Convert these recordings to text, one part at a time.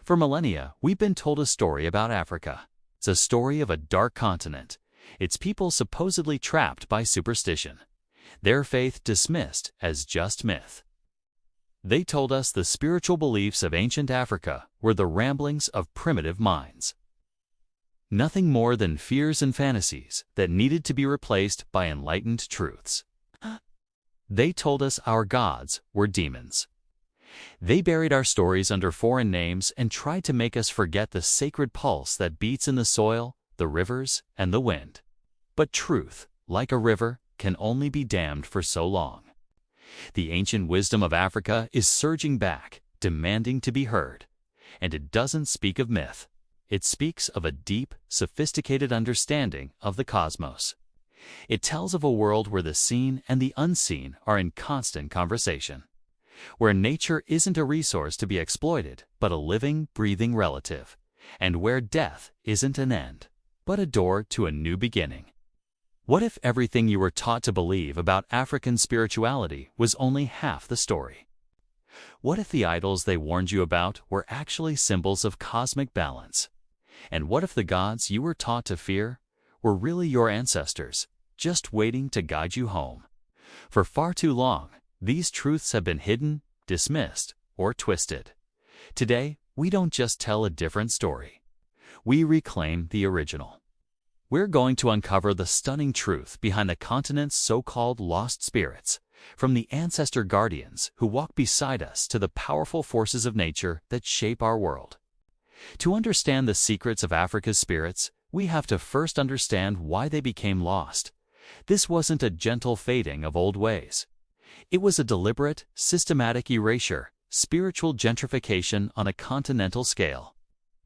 For millennia, we've been told a story about Africa. It's a story of a dark continent, its people supposedly trapped by superstition, their faith dismissed as just myth. They told us the spiritual beliefs of ancient Africa were the ramblings of primitive minds. Nothing more than fears and fantasies that needed to be replaced by enlightened truths. They told us our gods were demons. They buried our stories under foreign names and tried to make us forget the sacred pulse that beats in the soil, the rivers, and the wind. But truth, like a river, can only be dammed for so long. The ancient wisdom of Africa is surging back, demanding to be heard. And it doesn't speak of myth. It speaks of a deep, sophisticated understanding of the cosmos. It tells of a world where the seen and the unseen are in constant conversation, where nature isn't a resource to be exploited, but a living, breathing relative, and where death isn't an end, but a door to a new beginning. What if everything you were taught to believe about African spirituality was only half the story? What if the idols they warned you about were actually symbols of cosmic balance? And what if the gods you were taught to fear were really your ancestors, just waiting to guide you home? For far too long, these truths have been hidden, dismissed, or twisted. Today, we don't just tell a different story. We reclaim the original. We're going to uncover the stunning truth behind the continent's so-called lost spirits, from the ancestor guardians who walk beside us to the powerful forces of nature that shape our world. To understand the secrets of Africa's spirits, we have to first understand why they became lost. This wasn't a gentle fading of old ways. It was a deliberate, systematic erasure, spiritual gentrification on a continental scale.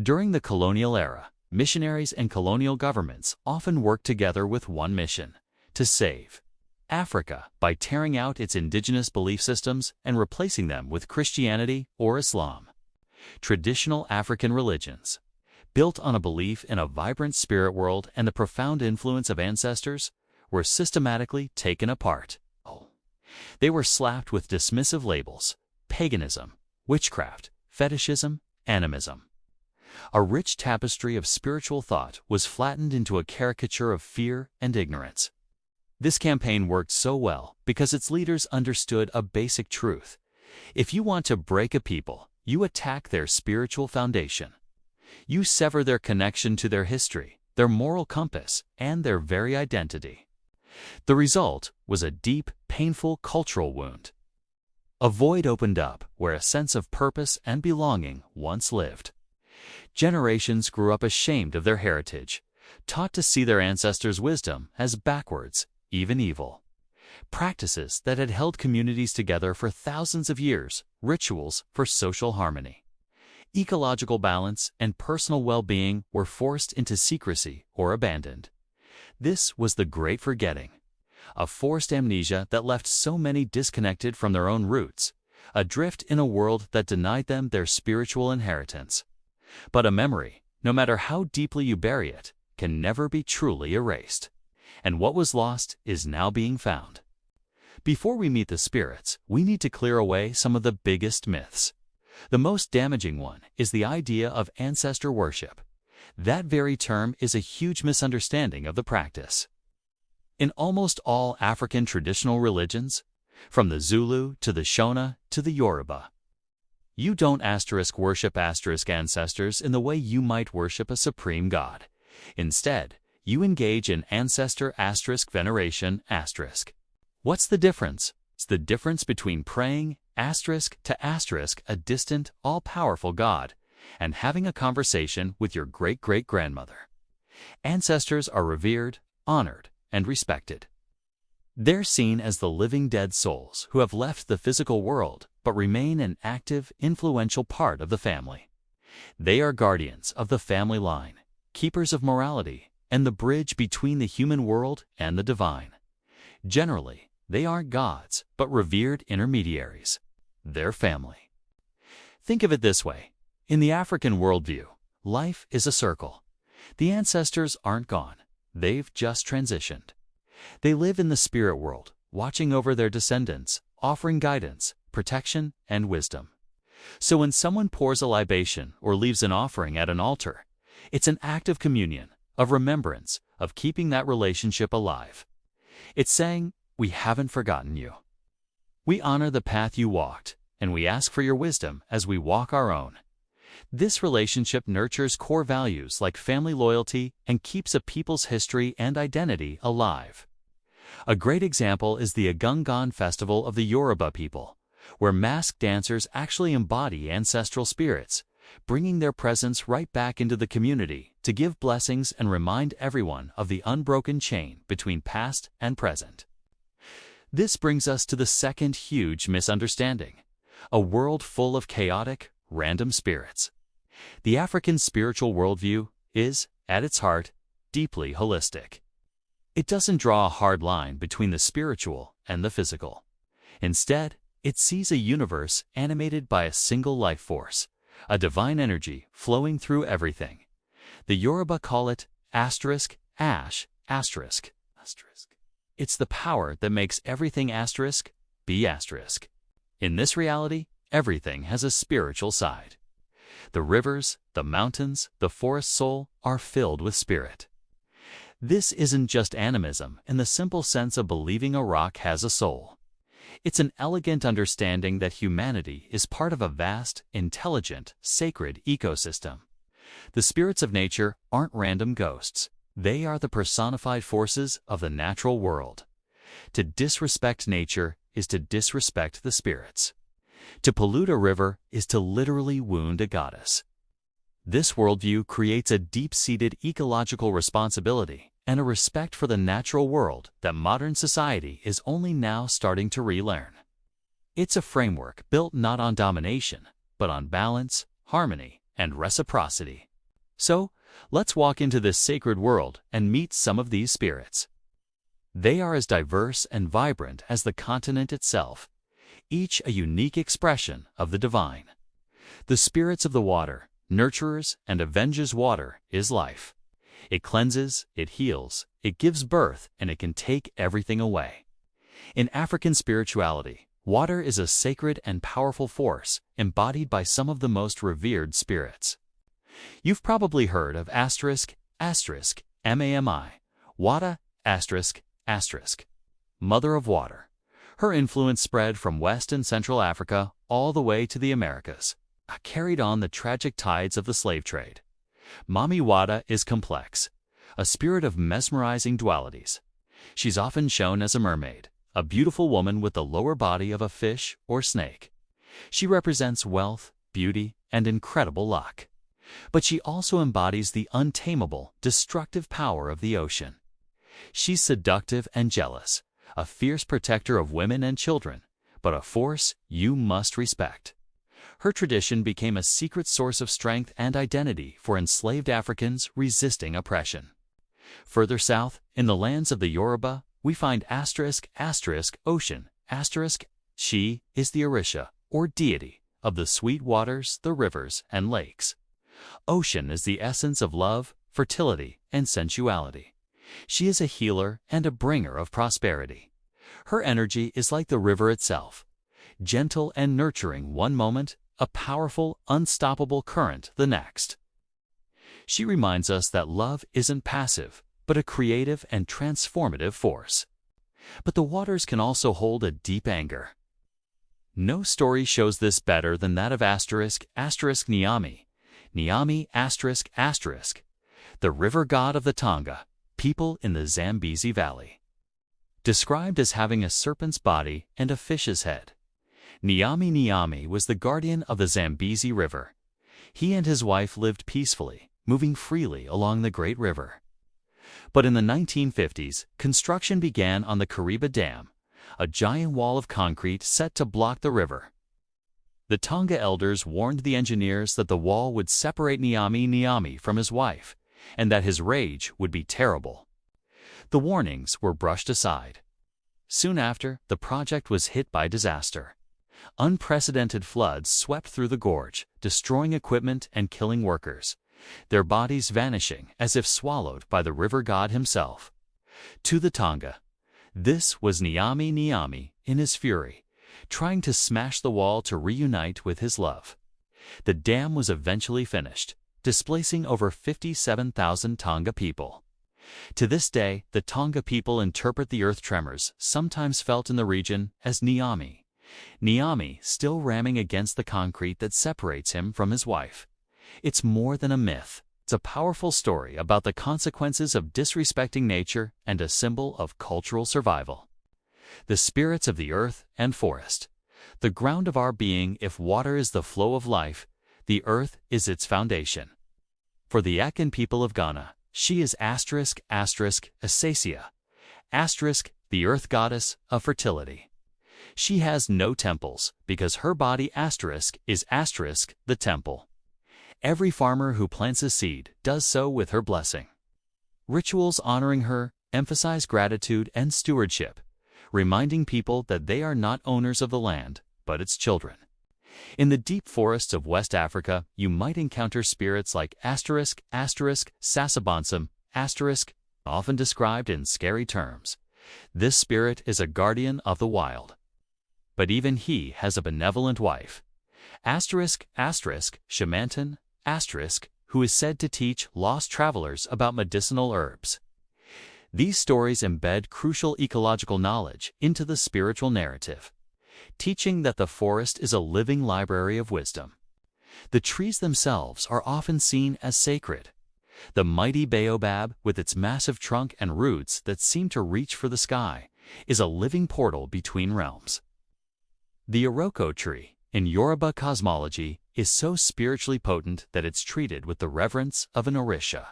During the colonial era, missionaries and colonial governments often worked together with one mission: to save Africa by tearing out its indigenous belief systems and replacing them with Christianity or Islam. Traditional African religions, built on a belief in a vibrant spirit world and the profound influence of ancestors, were systematically taken apart. They were slapped with dismissive labels: paganism, witchcraft, fetishism, animism. A rich tapestry of spiritual thought was flattened into a caricature of fear and ignorance. This campaign worked so well because its leaders understood a basic truth. If you want to break a people, you attack their spiritual foundation. You sever their connection to their history, their moral compass, and their very identity. The result was a deep, painful cultural wound. A void opened up where a sense of purpose and belonging once lived. Generations grew up ashamed of their heritage, taught to see their ancestors' wisdom as backwards, even evil. Practices that had held communities together for thousands of years, rituals for social harmony, ecological balance, and personal well-being were forced into secrecy or abandoned. This was the Great Forgetting, a forced amnesia that left so many disconnected from their own roots, adrift in a world that denied them their spiritual inheritance. But a memory, no matter how deeply you bury it, can never be truly erased. And what was lost is now being found. Before we meet the spirits, we need to clear away some of the biggest myths. The most damaging one is the idea of ancestor worship. That very term is a huge misunderstanding of the practice. In almost all African traditional religions, from the Zulu to the Shona to the Yoruba, you don't worship ancestors in the way you might worship a supreme god. Instead, you engage in ancestor veneration . What's the difference? It's the difference between praying to a distant, all-powerful god and having a conversation with your great-great-grandmother. Ancestors are revered, honored, and respected. They're seen as the living dead souls who have left the physical world but remain an active, influential part of the family. They are guardians of the family line, keepers of morality, and the bridge between the human world and the divine. Generally, they aren't gods, but revered intermediaries. They're family. Think of it this way. In the African worldview, life is a circle. The ancestors aren't gone. They've just transitioned. They live in the spirit world, watching over their descendants, offering guidance, protection, and wisdom. So when someone pours a libation or leaves an offering at an altar, it's an act of communion, of remembrance, of keeping that relationship alive. It's saying, we haven't forgotten you. We honor the path you walked, and we ask for your wisdom as we walk our own. This relationship nurtures core values like family loyalty and keeps a people's history and identity alive. A great example is the Agungan festival of the Yoruba people, where masked dancers actually embody ancestral spirits, bringing their presence right back into the community to give blessings and remind everyone of the unbroken chain between past and present. This brings us to the second huge misunderstanding: a world full of chaotic, random spirits. The African spiritual worldview is, at its heart, deeply holistic. It doesn't draw a hard line between the spiritual and the physical. Instead, it sees a universe animated by a single life force, a divine energy flowing through everything. The Yoruba call it asterisk, ash, asterisk, asterisk. It's the power that makes everything asterisk be asterisk. In this reality, everything has a spiritual side. The rivers, the mountains, the forest soul are filled with spirit. This isn't just animism in the simple sense of believing a rock has a soul. It's an elegant understanding that humanity is part of a vast, intelligent, sacred ecosystem. The spirits of nature aren't random ghosts. They are the personified forces of the natural world. To disrespect nature is to disrespect the spirits. To pollute a river is to literally wound a goddess. This worldview creates a deep-seated ecological responsibility and a respect for the natural world that modern society is only now starting to relearn. It's a framework built not on domination, but on balance, harmony, and reciprocity. So, let's walk into this sacred world and meet some of these spirits. They are as diverse and vibrant as the continent itself, each a unique expression of the divine. The spirits of the water, nurturers and avenges. Water is life. It cleanses, it heals, it gives birth, and it can take everything away. In African spirituality, water is a sacred and powerful force embodied by some of the most revered spirits. You've probably heard of asterisk, asterisk, Mami, Wada, asterisk, asterisk, Mother of Water. Her influence spread from West and Central Africa all the way to the Americas, carried on the tragic tides of the slave trade. Mami Wada is complex, a spirit of mesmerizing dualities. She's often shown as a mermaid, a beautiful woman with the lower body of a fish or snake. She represents wealth, beauty, and incredible luck. But she also embodies the untamable, destructive power of the ocean. She's seductive and jealous, a fierce protector of women and children, but a force you must respect. Her tradition became a secret source of strength and identity for enslaved Africans resisting oppression. Further south, in the lands of the Yoruba, we find asterisk, asterisk, ocean, asterisk. She is the Orisha, or deity, of the sweet waters, the rivers, and lakes. Ocean is the essence of love, fertility, and sensuality. She is a healer and a bringer of prosperity. Her energy is like the river itself, gentle and nurturing one moment, a powerful, unstoppable current the next. She reminds us that love isn't passive, but a creative and transformative force. But the waters can also hold a deep anger. No story shows this better than that of asterisk, asterisk Nyami, Nyami asterisk, asterisk, the river god of the Tonga, people in the Zambezi Valley. Described as having a serpent's body and a fish's head, Nyami Nyami was the guardian of the Zambezi River. He and his wife lived peacefully, moving freely along the great river. But in the 1950s, construction began on the Kariba Dam, a giant wall of concrete set to block the river. The Tonga elders warned the engineers that the wall would separate Nyami Nyami from his wife, and that his rage would be terrible. The warnings were brushed aside. Soon after, the project was hit by disaster. Unprecedented floods swept through the gorge, destroying equipment and killing workers, their bodies vanishing as if swallowed by the river god himself. To the Tonga, this was Nyami Nyami in his fury, trying to smash the wall to reunite with his love. The dam was eventually finished, displacing over 57,000 Tonga people. To this day, the Tonga people interpret the earth tremors sometimes felt in the region as Niami. Niami still ramming against the concrete that separates him from his wife. It's more than a myth. It's a powerful story about the consequences of disrespecting nature and a symbol of cultural survival. The spirits of the earth and forest. The ground of our being. If water is the flow of life, the earth is its foundation. For the Akan people of Ghana, she is Asasia, the earth goddess of fertility. She has no temples because her body is the temple. Every farmer who plants a seed does so with her blessing. Rituals honoring her emphasize gratitude and stewardship, reminding people that they are not owners of the land, but its children. In the deep forests of West Africa, you might encounter spirits like Sasabonsum, often described in scary terms. This spirit is a guardian of the wild. But even he has a benevolent wife. Shamantan, who is said to teach lost travelers about medicinal herbs. These stories embed crucial ecological knowledge into the spiritual narrative, teaching that the forest is a living library of wisdom. The trees themselves are often seen as sacred. The mighty baobab, with its massive trunk and roots that seem to reach for the sky, is a living portal between realms. The Iroko tree, in Yoruba cosmology, is so spiritually potent that it's treated with the reverence of an Orisha.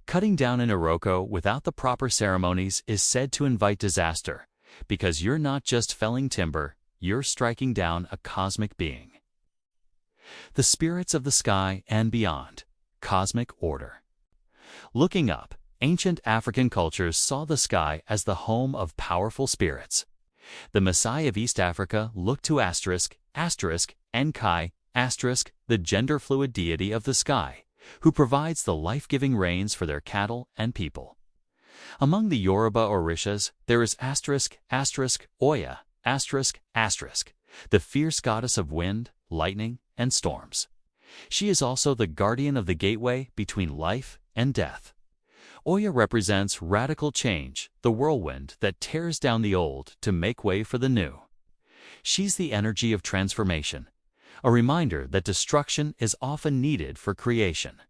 Cutting down an Iroko without the proper ceremonies is said to invite disaster, because you're not just felling timber, you're striking down a cosmic being. The spirits of the sky and beyond. Cosmic order. Looking up, ancient African cultures saw the sky as the home of powerful spirits. The Maasai of East Africa looked to Enkai, the gender-fluid deity of the sky, who provides the life-giving rains for their cattle and people. Among the Yoruba Orishas, there is Oya, the fierce goddess of wind, lightning, and storms. She is also the guardian of the gateway between life and death. Oya represents radical change, the whirlwind that tears down the old to make way for the new. She's the energy of transformation, a reminder that destruction is often needed for creation.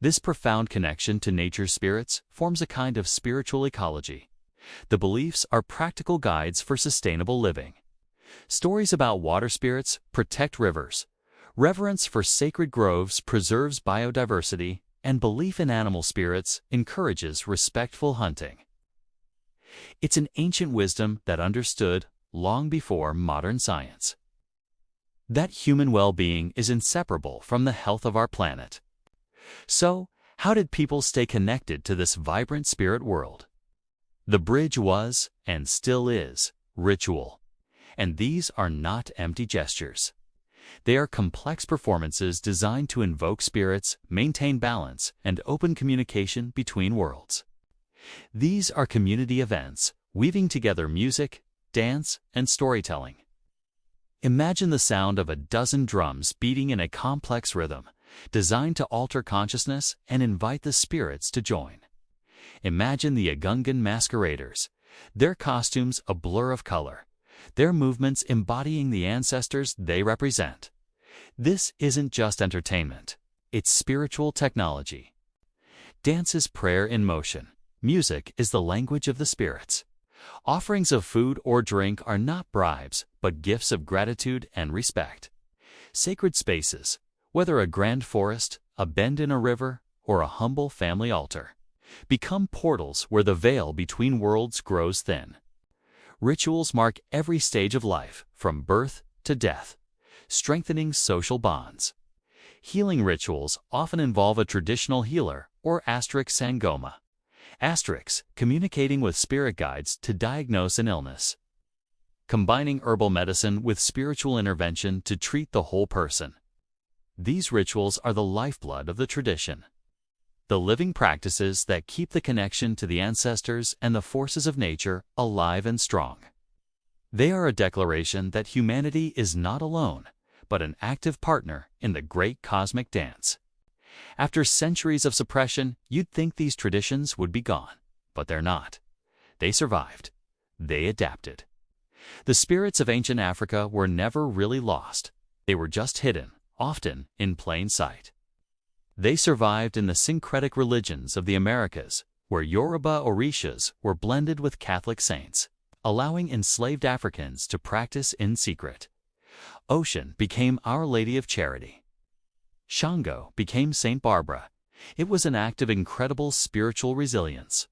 This profound connection to nature's spirits forms a kind of spiritual ecology. The beliefs are practical guides for sustainable living. Stories about water spirits protect rivers. Reverence for sacred groves preserves biodiversity, and belief in animal spirits encourages respectful hunting. It's an ancient wisdom that understood long before modern science that human well-being is inseparable from the health of our planet. So, how did people stay connected to this vibrant spirit world? The bridge was, and still is, ritual. And these are not empty gestures. They are complex performances designed to invoke spirits, maintain balance, and open communication between worlds. These are community events, weaving together music, dance, and storytelling. Imagine the sound of a dozen drums beating in a complex rhythm, designed to alter consciousness and invite the spirits to join. Imagine the Agungan masqueraders, their costumes a blur of color, their movements embodying the ancestors they represent. This isn't just entertainment, it's spiritual technology. Dance is prayer in motion. Music is the language of the spirits. Offerings of food or drink are not bribes, but gifts of gratitude and respect. Sacred spaces, whether a grand forest, a bend in a river, or a humble family altar, become portals where the veil between worlds grows thin. Rituals mark every stage of life, from birth to death, strengthening social bonds. Healing rituals often involve a traditional healer or sangoma, communicating with spirit guides to diagnose an illness. Combining herbal medicine with spiritual intervention to treat the whole person. These rituals are the lifeblood of the tradition, the living practices that keep the connection to the ancestors and the forces of nature alive and strong. They are a declaration that humanity is not alone, but an active partner in the great cosmic dance. After centuries of suppression, you'd think these traditions would be gone, but they're not. They survived. They adapted. The spirits of ancient Africa were never really lost. They were just hidden, often in plain sight. They survived in the syncretic religions of the Americas, where Yoruba Orishas were blended with Catholic saints, allowing enslaved Africans to practice in secret. Ocean became Our Lady of Charity. Shango became Saint Barbara. It was an act of incredible spiritual resilience.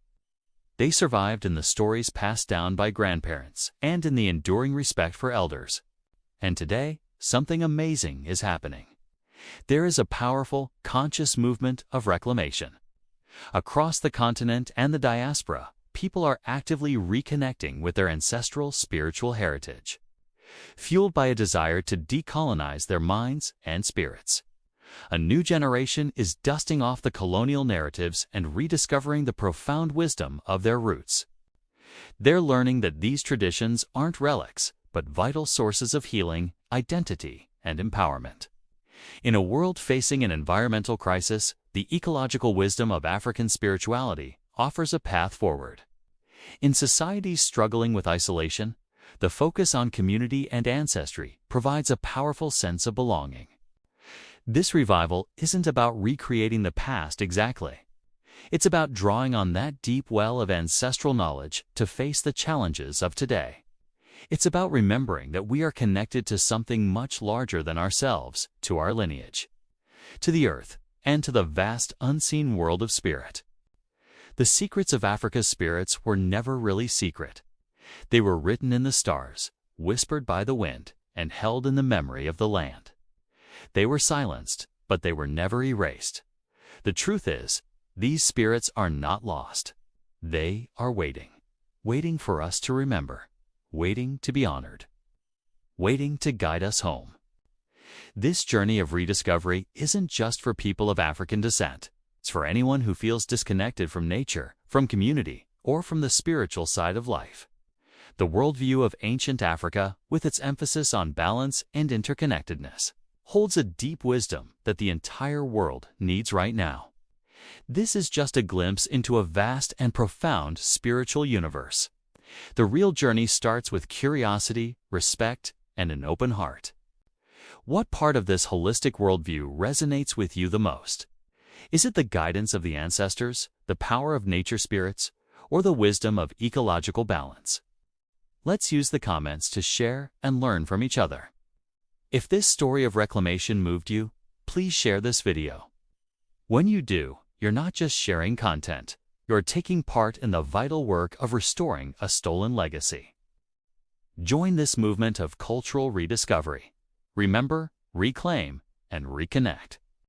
They survived in the stories passed down by grandparents and in the enduring respect for elders. And today, something amazing is happening. There is a powerful, conscious movement of reclamation. Across the continent and the diaspora, people are actively reconnecting with their ancestral spiritual heritage, fueled by a desire to decolonize their minds and spirits. A new generation is dusting off the colonial narratives and rediscovering the profound wisdom of their roots. They're learning that these traditions aren't relics, but vital sources of healing, identity, and empowerment. In a world facing an environmental crisis, the ecological wisdom of African spirituality offers a path forward. In societies struggling with isolation, the focus on community and ancestry provides a powerful sense of belonging. This revival isn't about recreating the past exactly. It's about drawing on that deep well of ancestral knowledge to face the challenges of today. It's about remembering that we are connected to something much larger than ourselves, to our lineage, to the earth, and to the vast unseen world of spirit. The secrets of Africa's spirits were never really secret. They were written in the stars, whispered by the wind, and held in the memory of the land. They were silenced, but they were never erased. The truth is, these spirits are not lost. They are waiting, waiting for us to remember, waiting to be honored, waiting to guide us home. This journey of rediscovery isn't just for people of African descent. It's for anyone who feels disconnected from nature, from community, or from the spiritual side of life. The worldview of ancient Africa, with its emphasis on balance and interconnectedness, holds a deep wisdom that the entire world needs right now. This is just a glimpse into a vast and profound spiritual universe. The real journey starts with curiosity, respect, and an open heart. What part of this holistic worldview resonates with you the most? Is it the guidance of the ancestors, the power of nature spirits, or the wisdom of ecological balance? Let's use the comments to share and learn from each other. If this story of reclamation moved you, please share this video. When you do, you're not just sharing content, you're taking part in the vital work of restoring a stolen legacy. Join this movement of cultural rediscovery. Remember, reclaim, and reconnect.